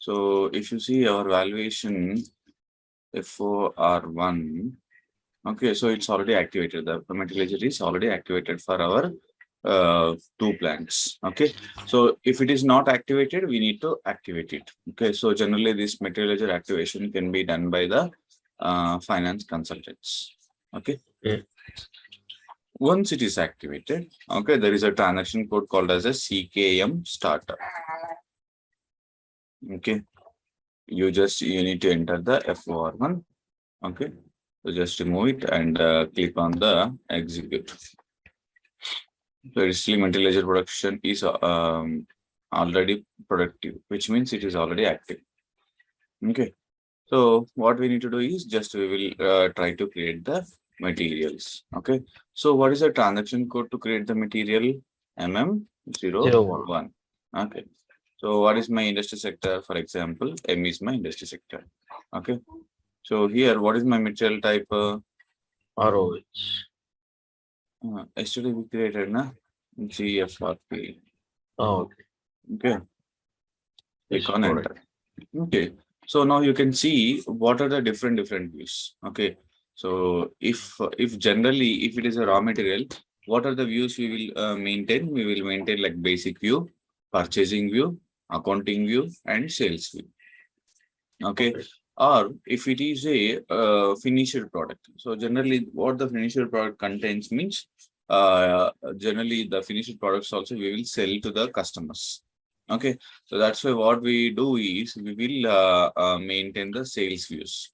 So if you see our valuation FOR1, okay, so it's already activated. The material ledger is already activated for our two plants. Okay, so if it is not activated, we need to activate it. Okay, so generally this material ledger activation can be done by the finance consultants. Okay. Yeah. Once it is activated, okay, there is a transaction code called as a CKM starter. Okay, you need to enter the FOR1. Okay, so just remove it and click on the execute. So still material ledger production is already productive, which means it is already active. Okay, so what we need to do is just we will try to create the materials. Okay, so what is the transaction code to create the material? MM01. Okay, so what is my industry sector? For example, M is my industry sector. Okay, so here what is my material type? ROH. Yesterday we created na GFRP. Oh, okay. Okay, click on Correct. enter. Okay, so now you can see what are the different views. Okay, so if generally if it is a raw material, what are the views we will maintain? We will maintain like basic view, purchasing view, accounting view, and sales view. Okay, or if it is a finished product, so generally what the finished product contains means generally the finished products also we will sell to the customers. Okay, so that's why what we do is we will maintain the sales views.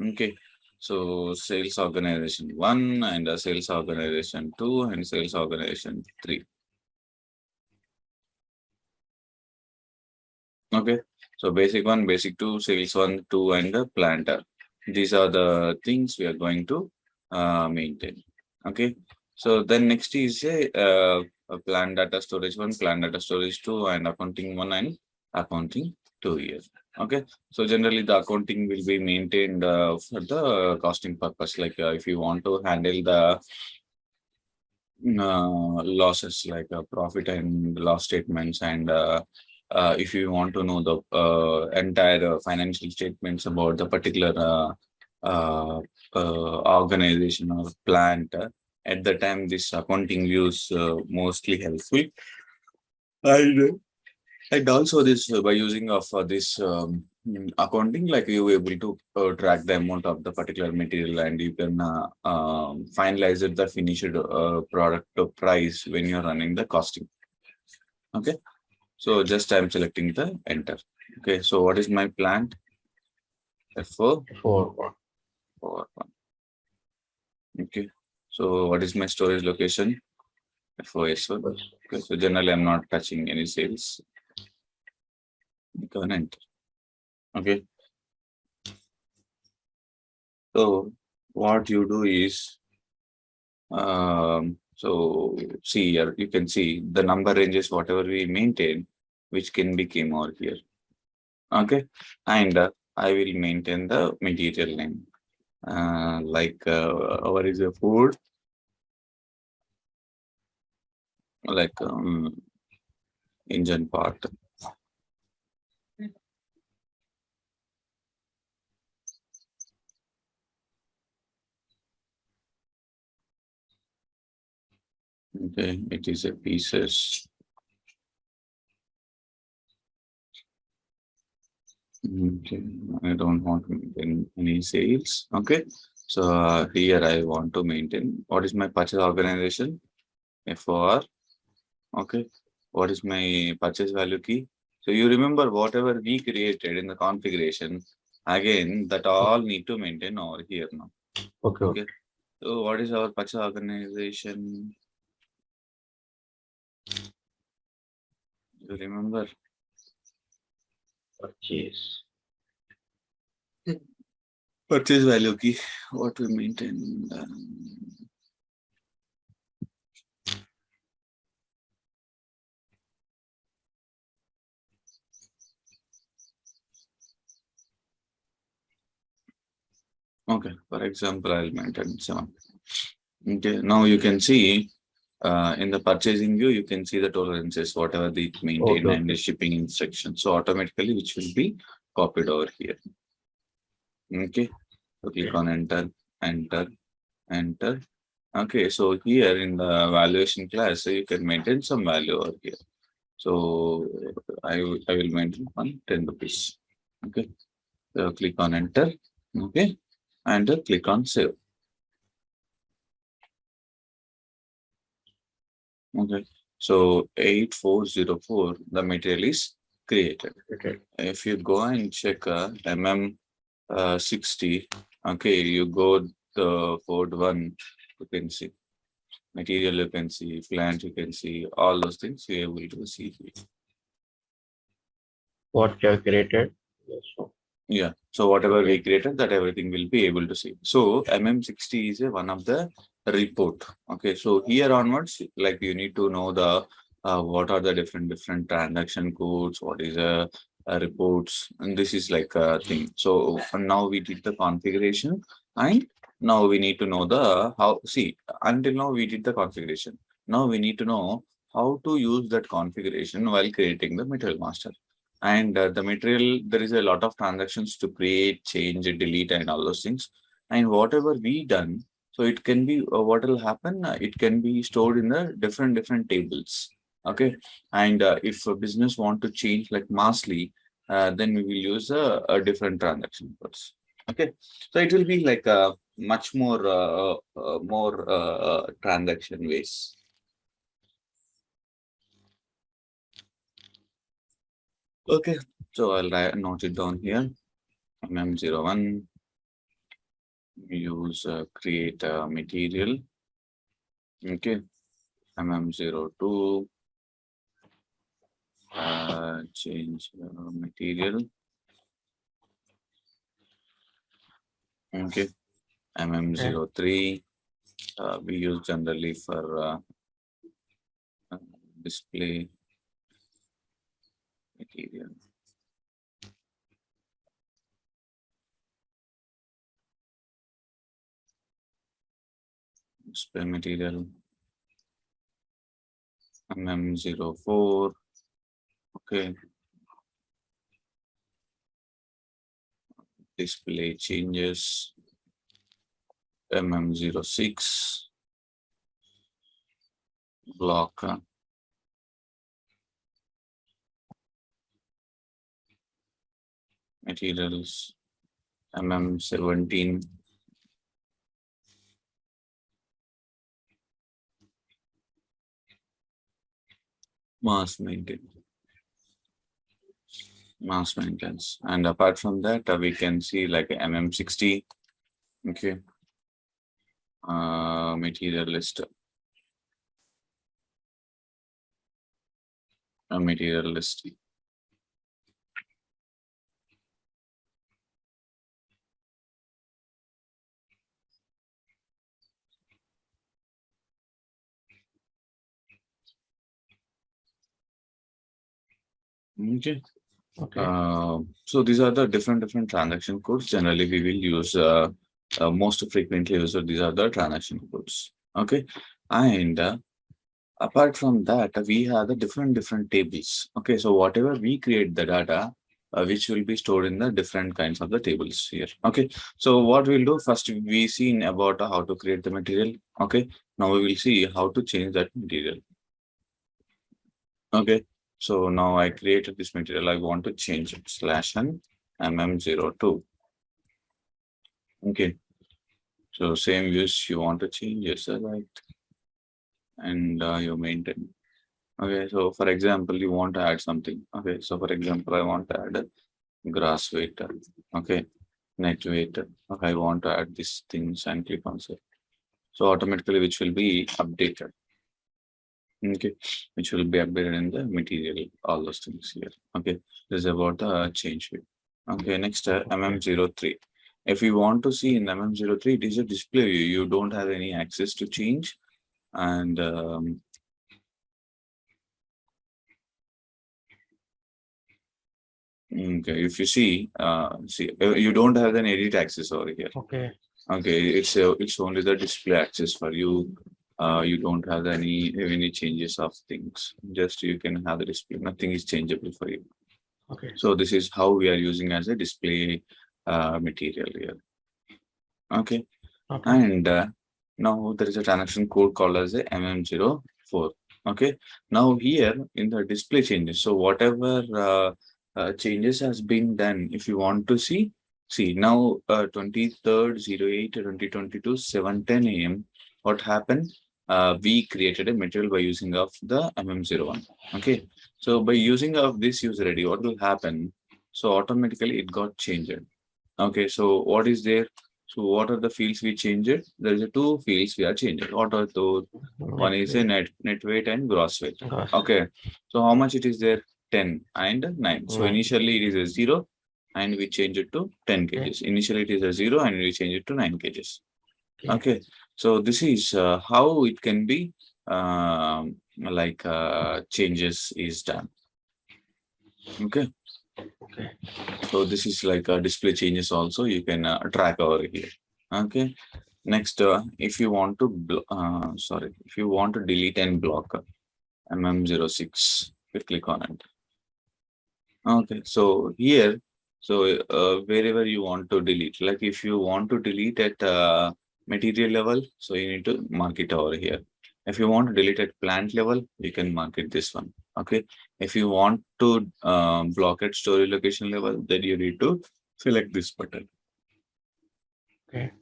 Okay, so sales organization 1 and sales organization 2 and sales organization 3. Okay, so basic 1, basic 2, sales 1, 2, and the planter. These are the things we are going to maintain. Okay, so then next is a plan data storage 1, plan data storage 2, and accounting 1 and accounting 2 here. Okay, so generally the accounting will be maintained for the costing purpose. Like if you want to handle the losses like profit and loss statements, and if you want to know the entire financial statements about the particular organization or plant, at the time this accounting views mostly helpful. And also this by using of this accounting, like you able to track the amount of the particular material, and you can finalize it the finished product price when you're running the costing. Okay, so just I'm selecting the enter. Okay, so what is my plant? F4. Okay, so what is my storage location? FOS1. Okay, so generally I'm not touching any sales. Go and enter. Okay, so what you do is so see here, you can see the number ranges whatever we maintain, which can be came over here. Okay, and I will maintain the material name like what is a food, like engine part. Okay, it is a pieces. Okay, I don't want to maintain any sales. Okay, so here I want to maintain what is my purchase organization? FOR. Okay, what is my purchase value key? So you remember whatever we created in the configuration, again that all need to maintain over here now. Okay. So what is our purchase organization? You remember? Purchase. Purchase value key. What we maintain? Okay, for example, I'll maintain 7. Okay, now you can see in the purchasing view, you can see the tolerances, whatever the maintained Okay, and the okay. shipping instructions. So automatically, which will be copied over here. Okay. So click Okay. on enter, enter, enter. Okay. So here in the valuation class, you can maintain some value over here. So I will maintain on 10 rupees. Okay. So click on enter. Okay. And click on save. Okay. So 8404, the material is created. Okay. If you go and check MM 60, okay, you go the forward one, you can see material, you can see plant, you can see all those things you're able to see here. What you have created? Yes. So, Yeah. So whatever we okay. created, that everything will be able to see. So MM60 is one of the report. Okay. So here onwards, like you need to know the what are the different transaction codes, what is reports, and this is like a thing. So now we did the configuration, and now we need to know the how. See, until now we did the configuration. Now we need to know how to use that configuration while creating the material master. And the material, there is a lot of transactions to create, change, delete, and all those things. And whatever we done, so it can be what will happen. It can be stored in the different tables. Okay, and if a business want to change like massly, then we will use a different transaction codes. Okay, so it will be like a much more transaction ways. Okay, so I'll note it down here. MM01, use create material. Okay, MM02, change material. Okay, Okay. MM03, we use generally for uh, display material. Display material. MM04. Okay, display changes. MM06, block materials. MM17, mass maintenance. And apart from that, we can see like MM60. Okay, material list, material list. Okay. Okay. So these are the different transaction codes. Generally, we will use most frequently used. These are the transaction codes. Okay, and apart from that, we have the different tables. Okay, so whatever we create the data, which will be stored in the different kinds of the tables here. Okay, so what we'll do first, we seen about how to create the material. Okay, now we will see how to change that material. Okay, so now I created this material. I want to change it /n MM02. Okay, so same views you want to change, yes, right, and you maintain. Okay, so for example, you want to add something. Okay, so for example, I want to add a grass weight. Okay, net weight. Okay, I want to add these things and click on save. So automatically, which will be updated. Okay, which will be updated in the material, all those things here. Okay, this is about the change weight. Okay, next MM03. If you want to see in MM03, it is a display view. You don't have any access to change. And okay, if you see, you don't have an edit access over here. Okay. Okay, it's only the display access for you You don't have any changes of things. Just you can have the display. Nothing is changeable for you. Okay. So this is how we are using as a display material here. Okay. Okay. And now there is a transaction code called as a MM04. Okay. Now here in the display changes. So whatever changes has been done, if you want to see now 23rd 08 2022 7:10 a.m. What happened? We created a material by using of the MM01. Okay. So by using of this user ID, what will happen? So automatically it got changed. Okay. So what is there? So what are the fields we changed? There is a two fields we are changed. What are those? One is a net weight and gross weight. Gosh. Okay. So how much it is there? 10 and 9. So 9. initially it is a 0 and we change it to 10 Okay. kgs. Initially it is a 0 and we change it to 9 kgs. Okay. Okay. So this is how it can be changes is done. Okay. Okay. So this is like display changes also you can track over here. Okay. Next, if you want to if you want to delete and block MM06, you click on it. Okay. So here, so wherever you want to delete, like if you want to delete at material level, so you need to mark it over here. If you want to delete at plant level, you can mark it this one. Okay. If you want to block at storage location level, then you need to select this button. Okay.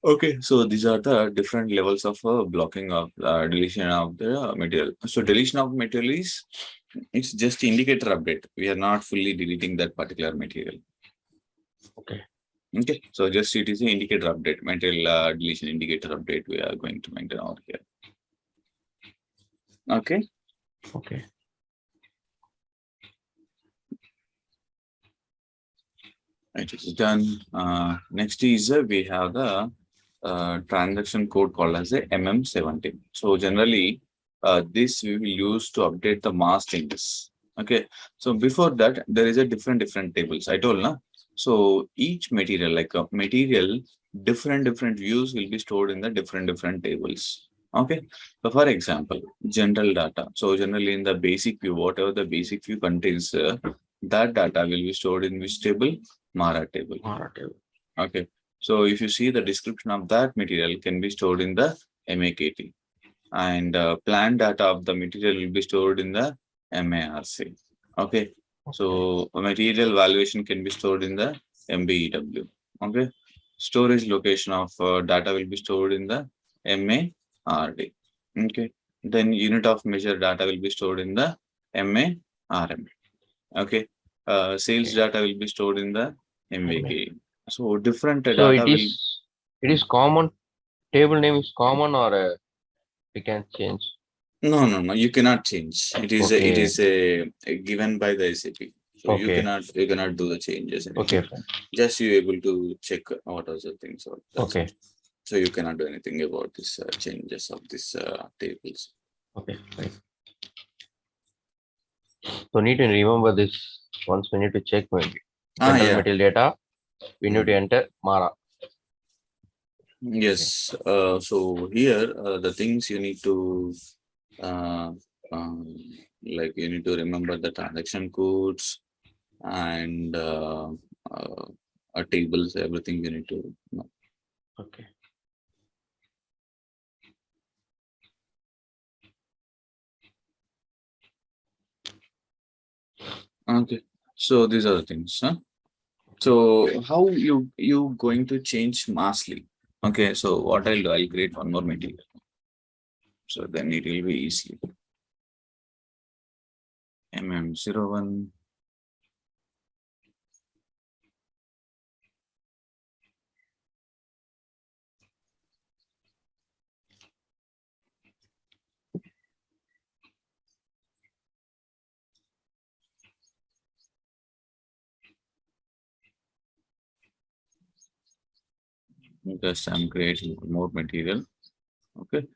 Okay, so these are the different levels of blocking of deletion of the material. So deletion of material is it's just indicator update. We are not fully deleting that particular material. Okay. Okay, so just it is an indicator update, material deletion indicator update. We are going to maintain over here. Okay. Okay. It is done. Next is we have the transaction code called as a MM17. So generally, this we will use to update the mass changes. Okay. So before that, there is a different tables. I told na. So each material, like a material, different views will be stored in the different tables. Okay. So for example, general data. So generally in the basic view, whatever the basic view contains, that data will be stored in which table? Mara table. Mara table. Okay. So if you see the description of that material can be stored in the MAKT and plant data of the material will be stored in the MARC. Okay. So material valuation can be stored in the MBEW. Okay. Storage location of data will be stored in the MARD. Okay. Then unit of measure data will be stored in the MARM. Okay. Sales data will be stored in the MVK. So different So data it is common. Table name is common or we can change. No. You cannot change. It is a given by the SAP. So you cannot do the changes. Okay. Just you able to check what are the things. Okay. So you cannot do anything about this changes of this tables. Okay. Fine. So need to remember this once we need to check maybe. General material data. We need to enter Mara. Yes. So here the things you need to like you need to remember the transaction codes and tables, everything you need to know. Okay. Okay. So these are the things. Huh? So how you going to change massly? Okay. So what I'll do, I'll create one more material. So then it will be easy. MM01. Just I'm creating more material. Okay.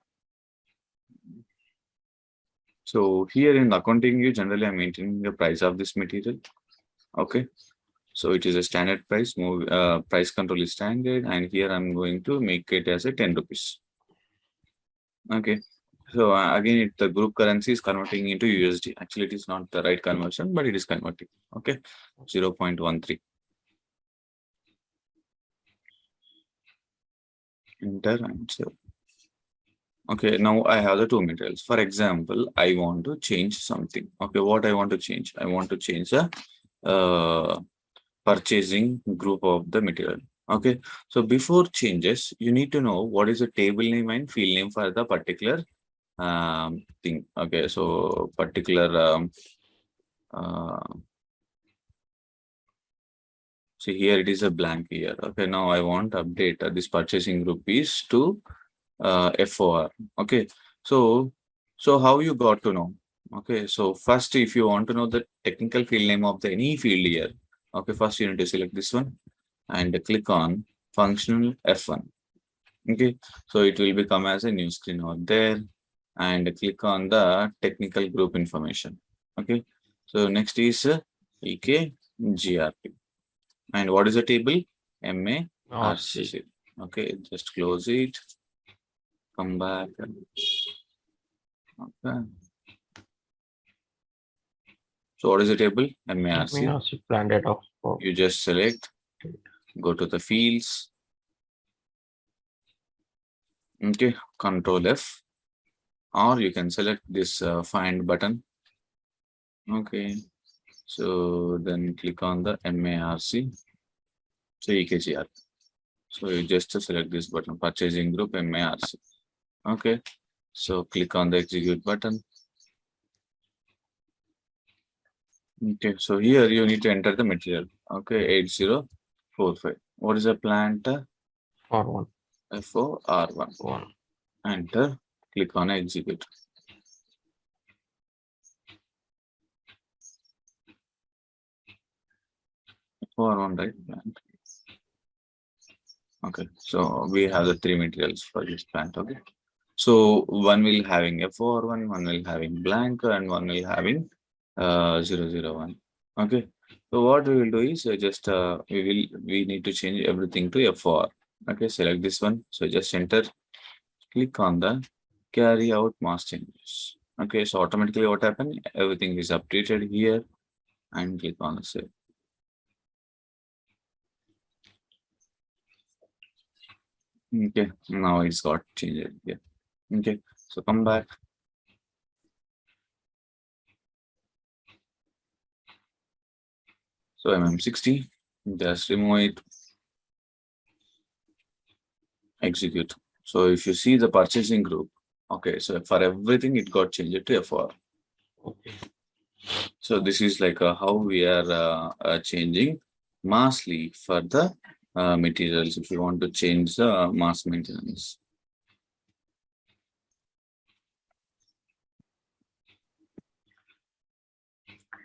So here in accounting, you generally I'm maintaining the price of this material. Okay. So it is a standard price. Price control is standard, and here I'm going to make it as a 10 rupees. Okay. So again, the group currency is converting into USD. Actually, it is not the right conversion, but it is converting. Okay, 0.13. Enter and save. Okay, now I have the two materials. For example, I want to change something. Okay, what I want to change? I want to change the purchasing group of the material. Okay, so before changes, you need to know what is the table name and field name for the particular thing. Okay, so particular uh, see here it is a blank here. Okay, now I want to update this purchasing group is to FOR. Okay, so how you got to know? Okay, so first if you want to know the technical field name of the any field here, okay, first you need to select this one and click on functional F1. Okay, so it will become as a new screen out there and click on the technical group information. Okay, so next is EK GRP. And what is the table? MA RC. Okay, just close it. Come back. Okay. So what is the table? MARC. Plan data. You just select, go to the fields. Okay, Control F. Or you can select this find button. Okay. So then click on the MARC. So EKGR. So you just select this button, purchasing group MARC. Okay. So click on the execute button. Okay, so here you need to enter the material. Okay, 8045. What is the plant? R1. FOR1. Enter. Click on execute. FOR1, right? Plant. Okay, so we have the three materials for this plant. Okay, so one will having FOR1, one will having blank, and one will having 001. Okay, so what we will do is just we need to change everything to FOR. Okay, select this one. So just enter, click on the carry out mass changes. Okay, so automatically what happened? Everything is updated here and click on the save. Okay, now it's got changed here. Okay, so come back. So MM60, just remove it, execute. So if you see the purchasing group, okay, so for everything it got changed to FR. Okay. So this is like how we are changing massly for the materials if you want to change the mass maintenance.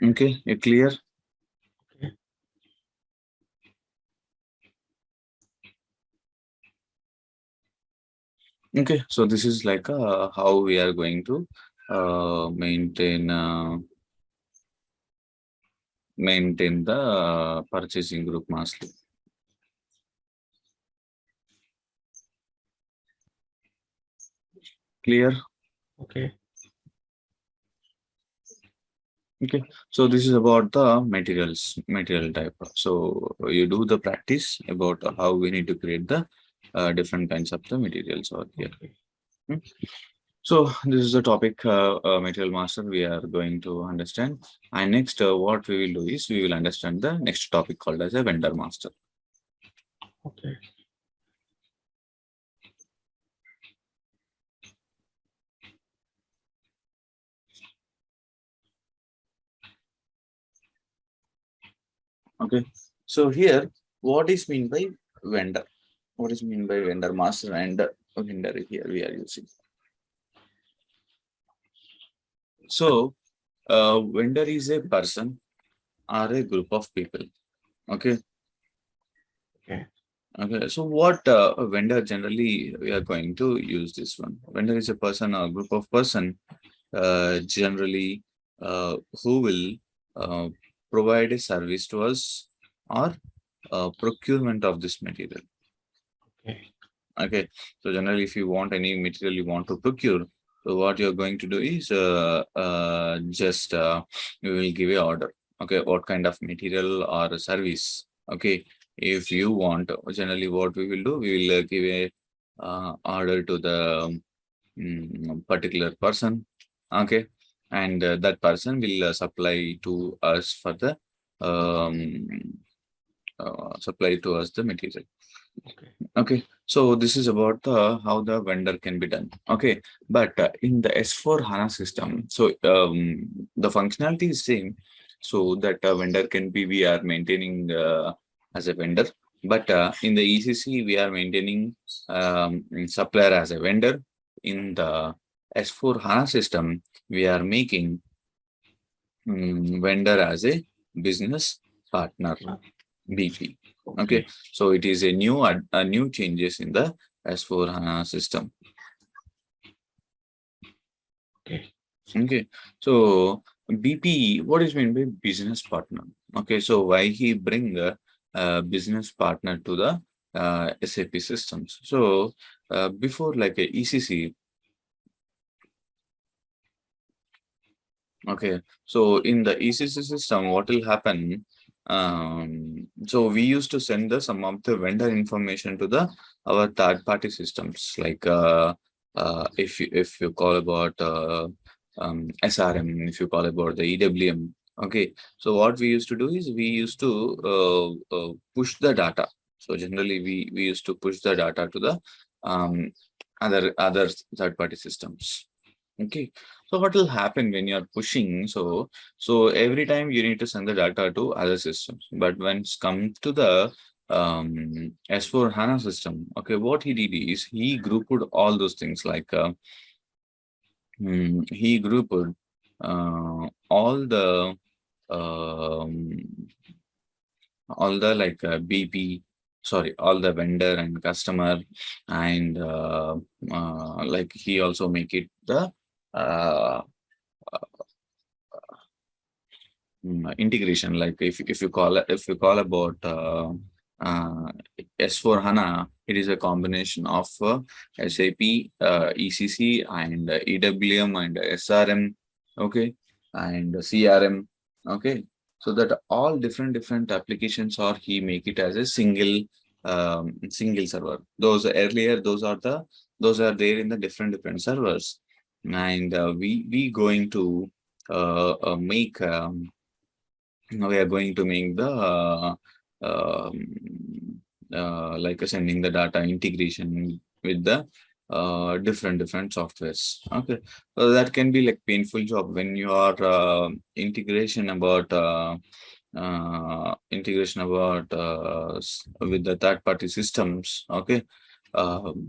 Okay, you clear? Okay, so this is like how we are going to maintain the purchasing group massly. Clear? Okay. Okay, so this is about the material type. So you do the practice about how we need to create the different kinds of the materials over here. Okay. So this is the topic material master we are going to understand. And next, what we will do is we will understand the next topic called as a vendor master. Okay. Okay, so here, what is mean by vendor? What is mean by vendor master and vendor here we are using? So, vendor is a person or a group of people. Okay. Okay. Okay. So, what vendor generally we are going to use this one? Vendor is a person or group of person generally who will provide a service to us or procurement of this material. Okay. Okay, so generally, if you want any material you want to procure, so what you're going to do is just you will give a order. Okay, what kind of material or service? Okay, if you want, generally what we will do, we will give a order to the particular person. Okay, and that person will supply to us for the um, supply to us the material. Okay. Okay, so this is about the how the vendor can be done. Okay, but in the S4 HANA system, so the functionality is same, so that vendor can be we are maintaining as a vendor, but in the ECC we are maintaining supplier as a vendor. In the S4 HANA system, we are making vendor as a business partner. BP. Okay, so it is a new changes in the S4 HANA system. Okay. Okay, so BP, what is meant by business partner? Okay, so why he bring a business partner to the SAP systems? So before like a ECC, okay, so in the ECC system, what will happen? So we used to send the some of the vendor information to the our third party systems, like if you call about SRM, if you call about the EWM. Okay, so what we used to do is we used to push the data. So generally, we used to push the data to the other third party systems. Okay, so what will happen when you are pushing? So every time you need to send the data to other systems. But when it's come to the S4 HANA system, okay, what he did is he grouped all those things like he grouped all the um, like BP, sorry, all the vendor and customer, and like he also make it the uh, integration. Like if you call about uh, S4 HANA, it is a combination of SAP, ECC, and EWM and SRM. Okay, and CRM. Okay, so that all different applications, or he make it as a single server. Those earlier, those are there in the different servers, and we going to make we are going to make the like sending the data integration with the different softwares. Okay, so that can be like painful job when you are integration about with the third party systems. Okay,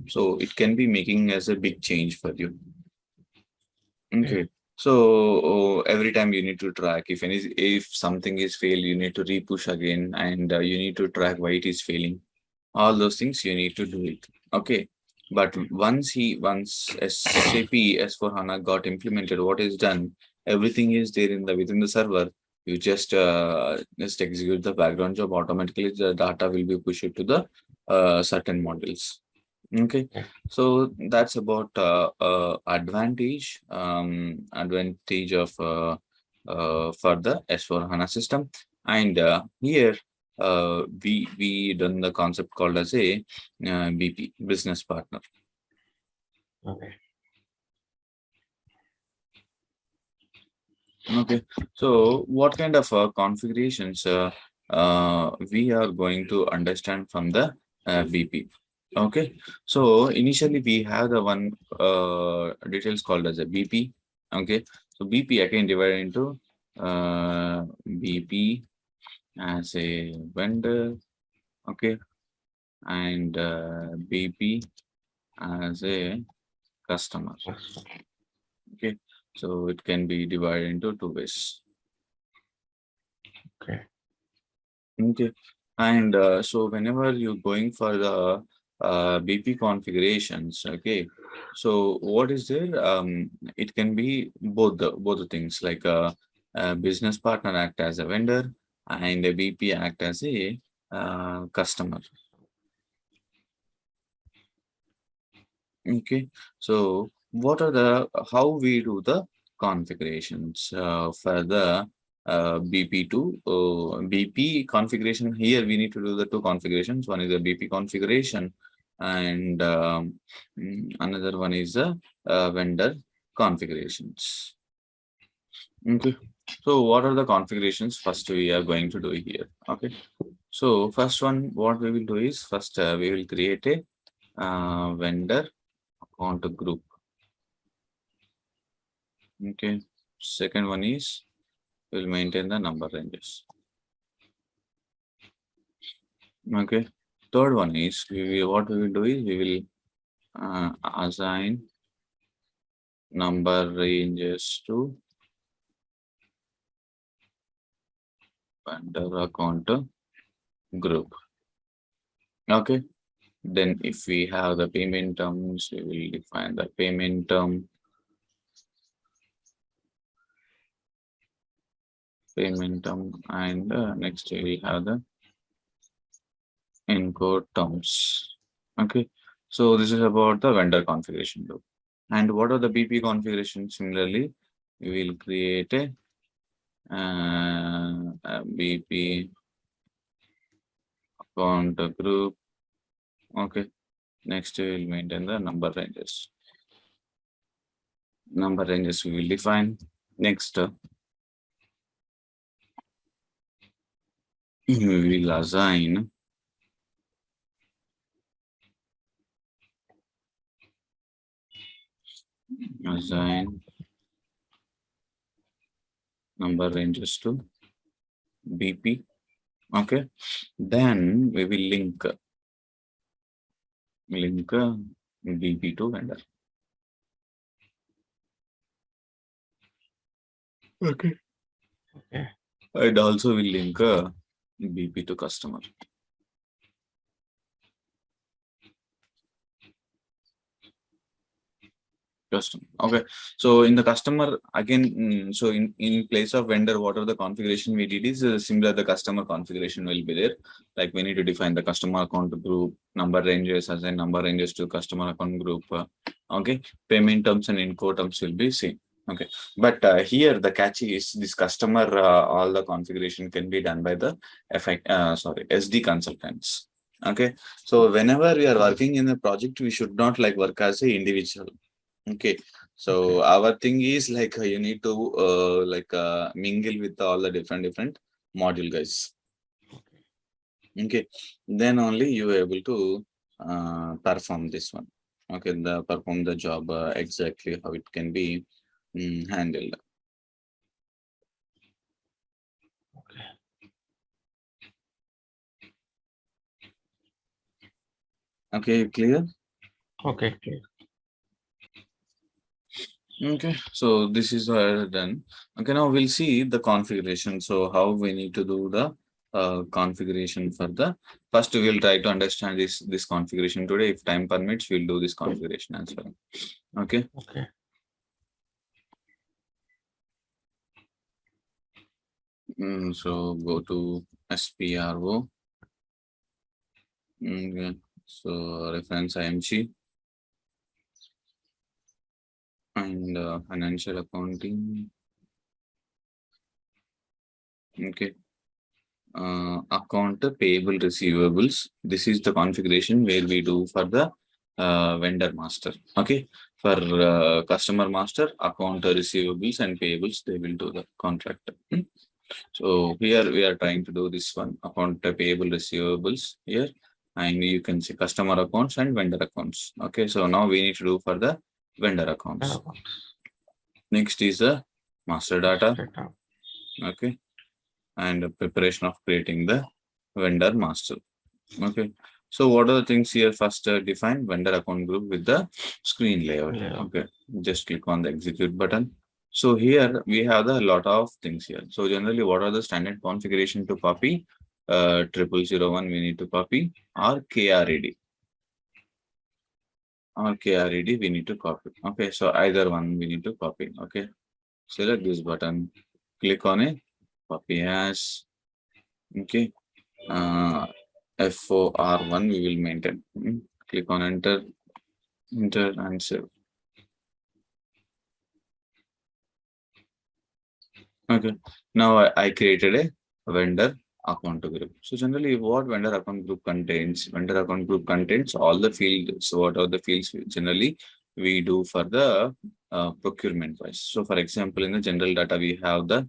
so it can be making as a big change for you. Okay. So every time you need to track if something is failed, you need to repush again, and you need to track why it is failing. All those things you need to do it. Okay. But once SAP S4 HANA got implemented, what is done? Everything is there in the within the server. You just execute the background job automatically. The data will be pushed to the certain models. Okay, so that's about advantage of for the S4 HANA system, and here we done the concept called as a BP, business partner. Okay. Okay, so what kind of configurations we are going to understand from the BP? Okay, so initially we have the one details called as a BP. Okay, so BP again divided into BP as a vendor. Okay, and BP as a customer. Okay, so it can be divided into two ways. Okay. Okay, and so whenever you're going for the BP configurations, okay, so what is there? It can be both the things, like a business partner act as a vendor and a BP act as a customer. Okay, so what are the how we do the configurations for the BP2 BP configuration? Here we need to do the two configurations. One is the BP configuration, and another one is the vendor configurations. Okay, so what are the configurations? First, we are going to do here. Okay, so first one, what we will do is first we will create a vendor account group. Okay. Second one is we'll maintain the number ranges. Okay. Third one is what we will do is we will assign number ranges to vendor account group. Okay. Then if we have the payment terms, we will define the payment term. And next we will have the encode terms. Okay. So this is about the vendor configuration group. And what are the BP configurations? Similarly, we will create a BP account group. Okay. Next, we will maintain the number ranges. Number ranges we will define. Next, we will assign number ranges to BP. Okay. Then we will link BP to vendor. Okay. Okay. And also will link BP to customer. Customer. Okay. So in the customer again, so in place of vendor, what are the configuration we did is similar. The customer configuration will be there. Like we need to define the customer account group, number ranges, assign number ranges to customer account group. Okay. Payment terms and encode terms will be same. Okay. But here the catch is this customer, all the configuration can be done by the SD consultants. Okay. So whenever we are working in a project, we should not like work as a individual. Okay. So our thing is like you need to mingle with all the different module guys. Okay. Then only you are able to perform this one. Okay. Perform the job exactly how it can be handled. Okay, clear? Okay, clear. Okay, so this is done. Okay, now we'll see the configuration. So how we need to do the configuration for the first we will try to understand this configuration today. If time permits, we'll do this configuration as well. Okay. Okay. So go to SPRO. Okay. So reference IMG and financial accounting. Okay. Account payable receivables. This is the configuration where we do for the vendor master. Okay. For customer master, account receivables and payables, they will do the contract. So here we are trying to do this one, account payable receivables here. And you can see customer accounts and vendor accounts. Okay. So now we need to do for the vendor accounts. Next is the master data. Okay. And preparation of creating the vendor master. Okay. So what are the things here? First, define vendor account group with the screen layout. Okay. Just click on the execute button. So here we have a lot of things here. So generally, what are the standard configuration to copy? 0001 we need to copy, or KRED. Or KRED we need to copy. Okay. So either one we need to copy. Okay. Select this button. Click on it. Copy as. Okay. FOR1 we will maintain. Click on enter. Enter and save. Okay. Now I created a vendor account group. So generally, what vendor account group contains? Vendor account group contains all the fields. So what are the fields generally we do for the procurement wise? So for example, in the general data, we have the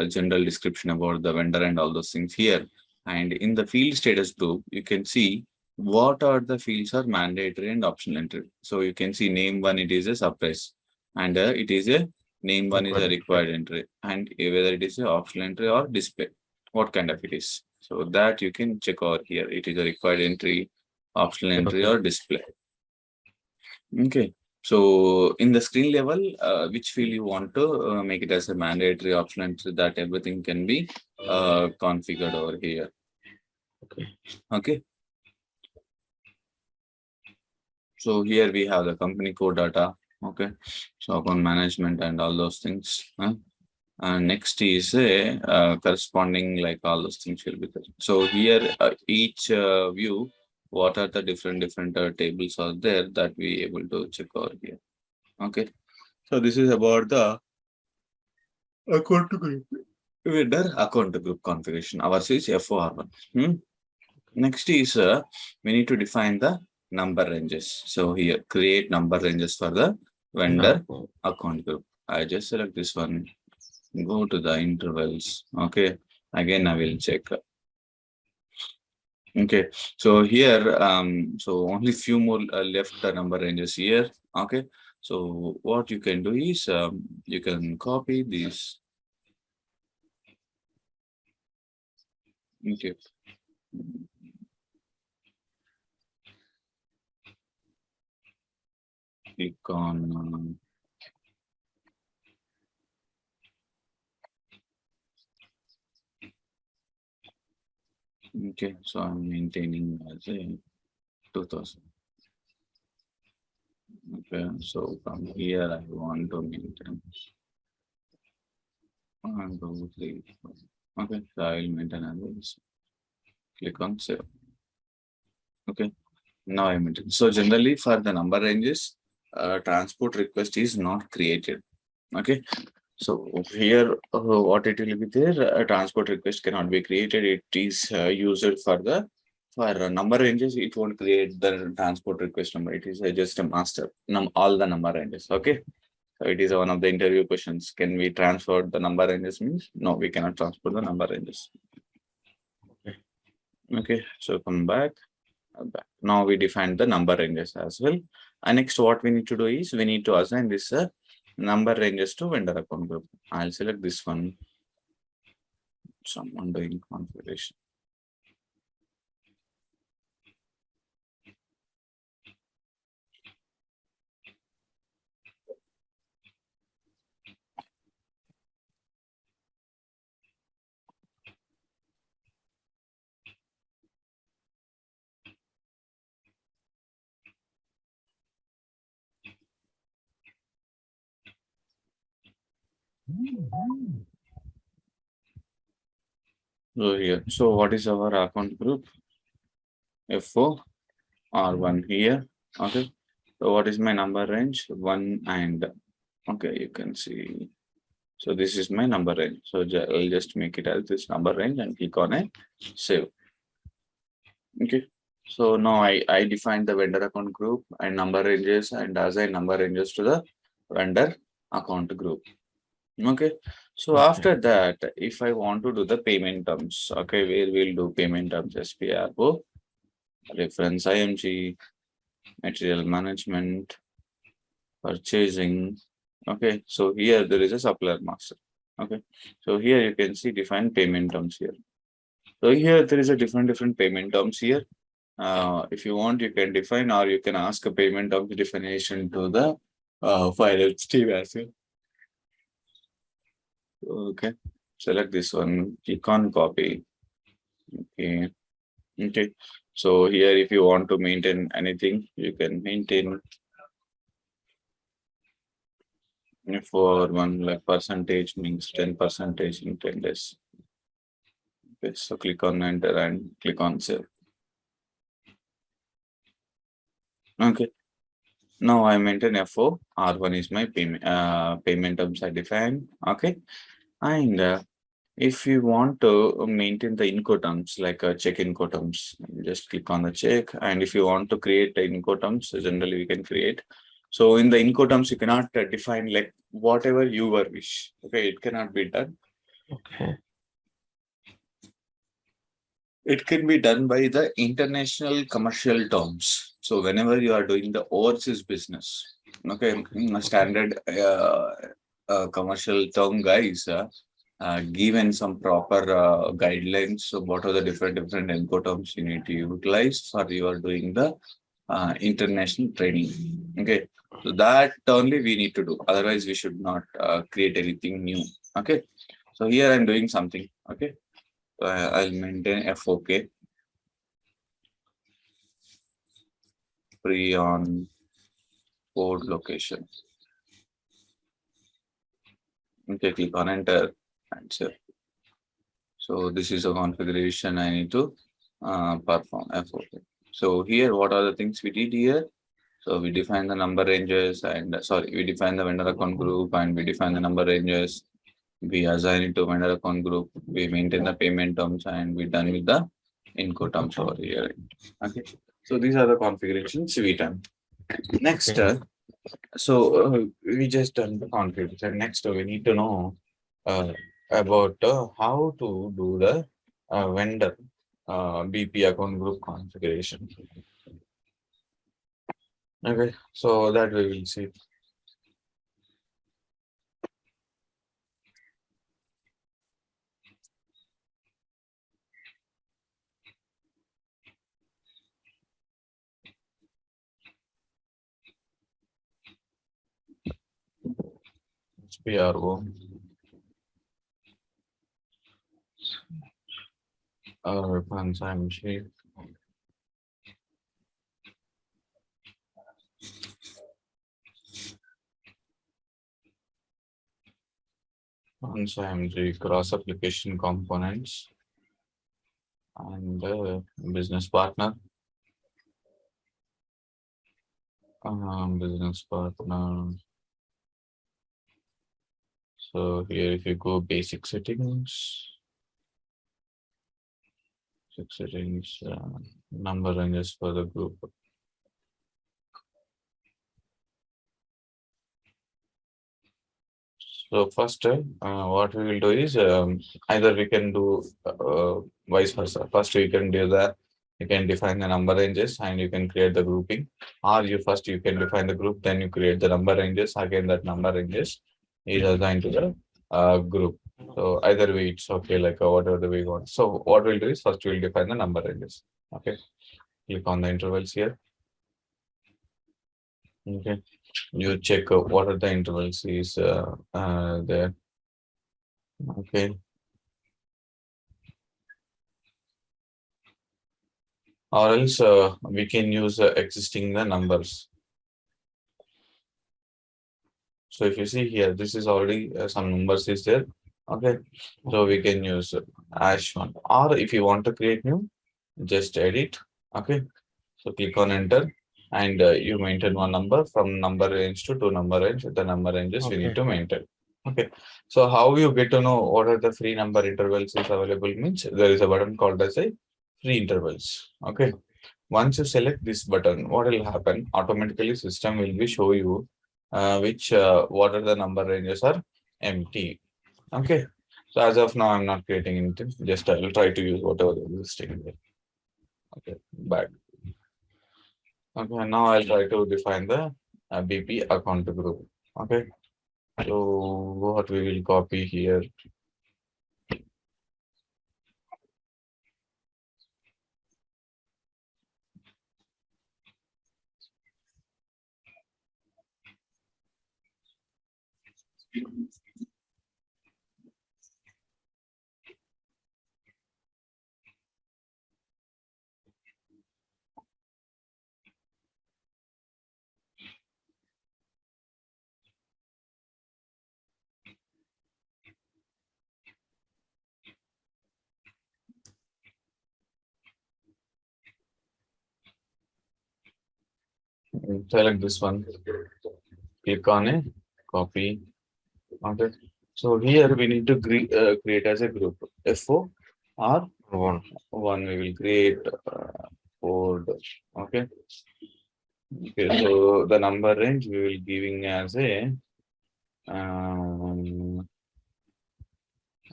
general description about the vendor and all those things here. And in the field status group, you can see what are the fields are mandatory and optional entry. So you can see name one, it is a surprise, and it is a name one is a required entry, and whether it is a optional entry or display, what kind of it is. So that you can check over here. It is a required entry, optional entry, or display. Okay. So in the screen level, which field you want to make it as a mandatory, optional entry, that everything can be configured over here. Okay. So here we have the company code data. Okay. So account management and all those things. And next is a corresponding, like all those things will be there. So here each view, what are the different tables are there that we able to check over here. Okay. So this is about the account group. Vendor account group configuration. Ours is FOR1. Next is we need to define the number ranges. So here create number ranges for the vendor account group. I just select this one, go to the intervals. Okay. Again, I will check. Okay. So here, so only few more left the number ranges here. Okay. So what you can do is you can copy this. Okay. Click on okay, so I'm maintaining as a 2000. Okay, so from here I want to maintain 1, 2, 3, 4. Okay, so I will maintain as this. Click on save. Okay, now I maintain. So generally for the number ranges, transport request is not created. Okay, so here what it will be there, a transport request cannot be created. It is used for the number ranges. It won't create the transport request number. It is just a master all the number ranges. Okay, so it is one of the interview questions. Can we transfer the number ranges? Means no, we cannot transfer the number ranges. Okay, so come back. Now we define the number ranges as well. And next, what we need to do is we need to assign this number ranges to vendor account group. I'll select this one. Someone doing configuration. So here, so what is our account group? F4 R1 here. Okay. So what is my number range? 1 and okay, you can see. So this is my number range. So I'll just make it as this number range and click on a save. Okay. So now I define the vendor account group and number ranges and assign number ranges to the vendor account group. Okay. So after that, if I want to do the payment terms, okay, where we'll do payment terms, SPRO, reference IMG, material management, purchasing. Okay, so here there is a supplier master. Okay, so here you can see define payment terms here. So here there is a different payment terms here. If you want, you can define or you can ask a payment terms definition to the finance team as well. Okay, select this one, click on copy. Okay, okay. So here, if you want to maintain anything, you can maintain for one like percentage means 10% in 10 days. Okay, so click on enter and click on save. Okay. Now I maintain F4. R1 is my payment terms I define. Okay. And if you want to maintain the Incoterms, like check Incoterms, just click on the check. And if you want to create the Incoterms, generally we can create. So in the Incoterms, you cannot define like whatever you were wish. Okay, it cannot be done. Okay. It can be done by the international commercial terms. So whenever you are doing the overseas business, okay, standard commercial term guys, given some proper guidelines. So what are the different Incoterms you need to utilize for you are doing the international training? Okay, so that only we need to do. Otherwise, we should not create anything new. Okay, so here I'm doing something. Okay, so I'll maintain FOK free on code location. Okay, click on enter and save. So this is a configuration I need to perform FOK. So here, what are the things we did here? So we define the number ranges and we define the vendor account group and we define the number ranges. We assign it to vendor account group. We maintain the payment terms and we done with the Incoterms over here. Okay. So these are the configurations we done. Next, we just done the configuration. Next, we need to know about how to do the vendor BP account group configuration. Okay, so that we will see. It's PRO. Consign sheet. Consign the cross application components and business partner. Business partner. So here, if you go basic settings, number ranges for the group. So first, what we will do is either we can do vice versa. First, we can do the you can define the number ranges and you can create the grouping, or you can define the group, then you create the number ranges. Again, that number ranges is assigned to the group. So either way, it's okay. Like whatever the way you want. So what we'll do is first we'll define the number ranges. Okay, click on the intervals here. Okay, you check what are the intervals is there. Okay. Or else we can use existing the numbers. So if you see here, this is already some numbers is there. Okay, so we can use hash one. Or if you want to create new, just edit. Okay, so click on enter and you maintain one number from number range to two number range. The number ranges we need to maintain. Okay, so how you get to know what are the free number intervals is available means there is a button called as a free intervals. Okay, once you select this button, what will happen? Automatically, system will be show you what are the number ranges are empty. Okay. So as of now, I'm not creating anything. Just I will try to use whatever is existing there. Okay. Back. Okay. Now I'll try to define the BP account group. Okay. So what we will copy here. select this one, click on it, copy. Okay. So here we need to create as a group. FO or one we will create code. Okay. Okay. So the number range we will giving as a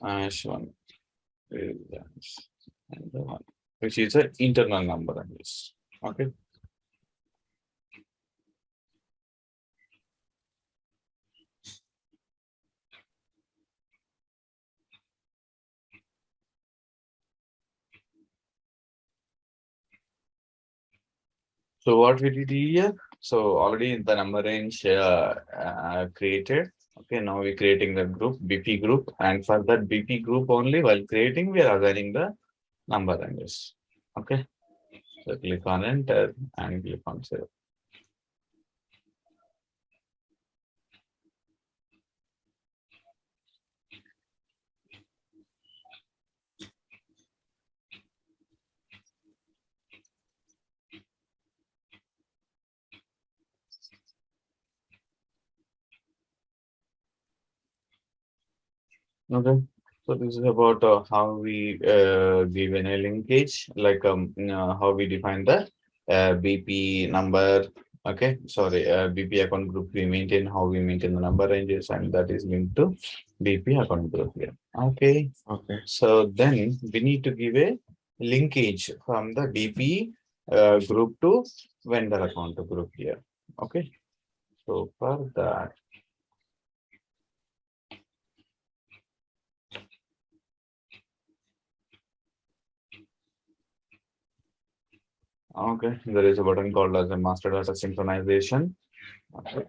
hash one, and the one, which is an internal number. Okay. So what we did here, so already the number range created. Okay, now we're creating the group, BP group, and for that BP group only, while creating, we are assigning the number ranges. Okay, so click on enter and click on save. Okay, so this is about how we give a linkage, like how we define the BP number. Okay, sorry, BP account group we maintain, how we maintain the number ranges, and that is linked to BP account group here. Okay, so then we need to give a linkage from the BP group to vendor account group here. Okay, so for that. Okay, there is a button called as a master data synchronization. Okay.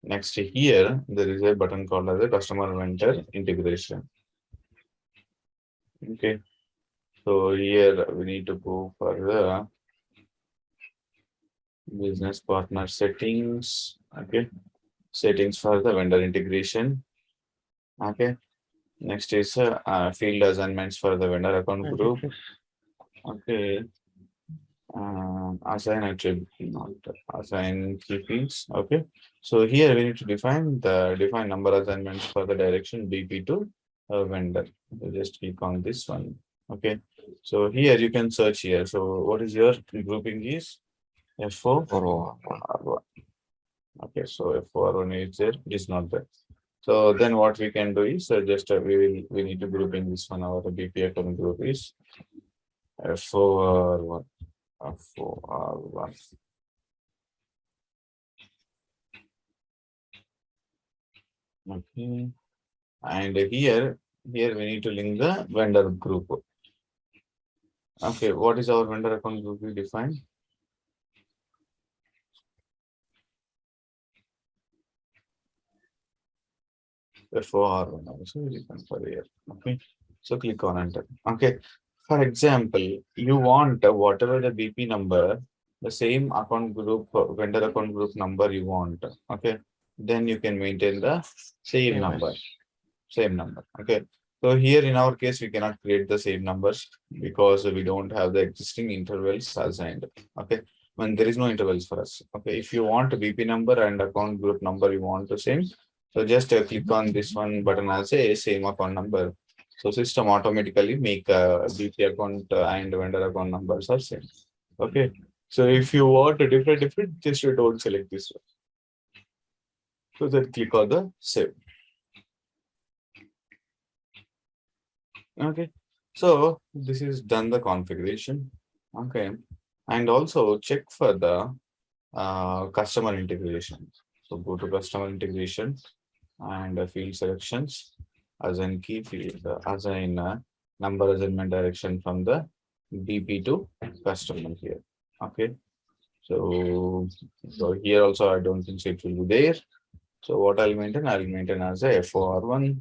Next here, there is a button called as a customer vendor integration. Okay, so here we need to go for the business partner settings. Okay, settings for the vendor integration. Okay, next is field assignments for the vendor account group. Okay, assign attribute, not assign key fields. Okay, so here we need to define number assignments for the direction BP to vendor. So just click on this one. Okay, so here you can search here. So what is your grouping is F4 R1. Okay, so F4 R1 is there, it is not there. So then what we can do is just we need to group in this one. Our BP account group is F4 R1. F4R1. Okay, and here we need to link the vendor group. Okay, what is our vendor account group we define? F4R1 also we define for here. Okay, so click on enter. Okay, for example, you want whatever the BP number, the same account group, vendor account group number you want. Okay, then you can maintain the same number. Same number. Okay, so here in our case we cannot create the same numbers because we don't have the existing intervals assigned. Okay, when there is no intervals for us. Okay, if you want a BP number and account group number you want the same, so just click on this one button as a same account number. So system automatically make BP account and vendor account numbers are same. Okay, so if you want a different, just you don't select this one. So then click on the save. Okay, so this is done the configuration. Okay, and also check for the customer integration. So go to customer integration and field selections, assign key field, assign number assignment direction from the BP to customer here. Okay, so here also I don't think so it will be there. So what I'll maintain as a F4R1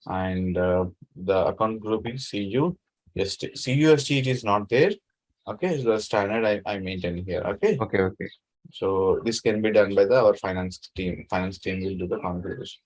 and the account group is CUST. CUST it is not there. Okay, so the standard I maintain here. Okay. Okay. So this can be done by our finance team. Finance team will do the configuration.